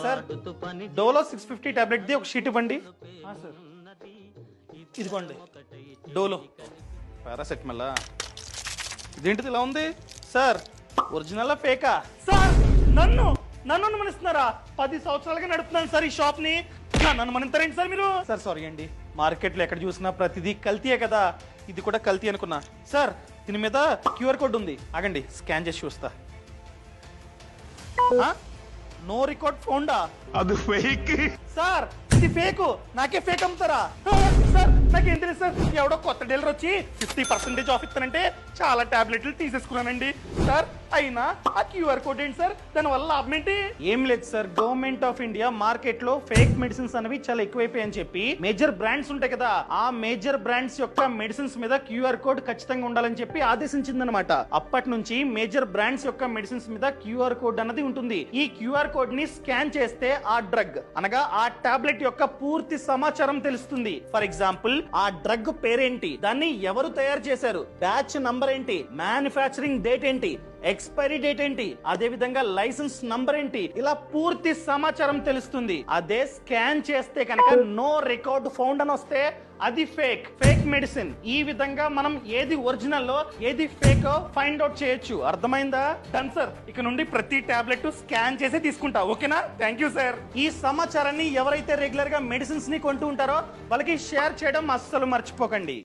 Sir Dolo 650 tablet the ఒక sheet ఇవ్వండి. Sir ఇదిగోండి డోలో పారాసెటమాల్. ఇదేంటిది ఇలా ఉంది సార్? Original ఫేకా sir? నన్ను అనుమానిస్తున్నారా? 10 సంవత్సరాలుగా నడుపుతున్నాను సార్ ఈ షాప్ ని. నన్ను అనుమానిస్తారేంటి సార్ మీరు? సార్ సారీ అండి, మార్కెట్లో ఎక్కడ చూసినా ప్రతిదీ కల్తీయే కదా, ఇది కూడా కల్తీ అనుకున్నా. సార్ దీని మీద క్యూఆర్ కోడ్ ఉంది, ఆగండి స్కాన్ చేసి చూస్తా. నో రికార్డ్ ఫౌండా? అది ఫేక్ సార్. ఇది ఫేకు, నాకే ఫేక్ అమ్ముతారా సార్? నాకేం తెలుసు సార్, ఎవడో కొత్త డీలర్ వచ్చి 50% ఆఫ్ ఇస్తానంటే చాలా టాబ్లెట్లు తీసేసుకున్నానండి సార్. అయినా ఆ క్యూఆర్ కోడ్ ఏంటి సార్? దాని వల్ల లాభం ఏంటి? ఏం లేదు sir, government of India market లో ఫేక్ మెడిసిన్స్ అనేవి చాలా ఎక్కువైపోయాయని చెప్పి మేజర్ బ్రాండ్స్ ఉంటాయి కదా, ఆ మేజర్ బ్రాండ్స్ యొక్క మెడిసిన్స్ మీద క్యూఆర్ కోడ్ ఖచ్చితంగా ఉండాలని చెప్పి ఆదేశించిందనమాట. అప్పటి నుంచి మేజర్ బ్రాండ్స్ యొక్క మెడిసిన్స్ మీద క్యూఆర్ కోడ్ అన్నది ఉంటుంది. ఈ క్యూఆర్ కోడ్ ని స్కాన్ చేస్తే ఆ డ్రగ్ అనగా ఆ టాబ్లెట్ యొక్క పూర్తి సమాచారం తెలుస్తుంది. ఫర్ ఎగ్జాంపుల్ ఆ డ్రగ్ పేరేంటి, దాన్ని ఎవరు తయారు చేశారు, బ్యాచ్ నంబర్ ఏంటి, మ్యానుఫ్యాక్చరింగ్ డేట్ ఏంటి, ఎక్స్పైరీ డేట్ ఏంటి, అదే విధంగా లైసెన్స్ నంబర్ ఏంటి, ఇలా పూర్తి సమాచారం తెలుస్తుంది. అదే స్కాన్ చేస్తే కనుక నో రికార్డ్ ఫౌండ్ అని వస్తే అది ఫేక్ మెడిసిన్. ఈ విధంగా మనం ఏది ఒరిజినల్ ఏది ఫేక్ ఫైండ్ అవుట్ చేయొచ్చు. అర్థమైందా? డన్ సార్, ఇక నుండి ప్రతి టాబ్లెట్ స్కాన్ చేసి తీసుకుంటా. ఓకేనా? Thank you sir. ఈ సమాచారాన్ని ఎవరైతే రెగ్యులర్ గా మెడిసిన్స్ ని కొంటూ ఉంటారో వాళ్ళకి షేర్ చేయడం అస్సలు మర్చిపోకండి.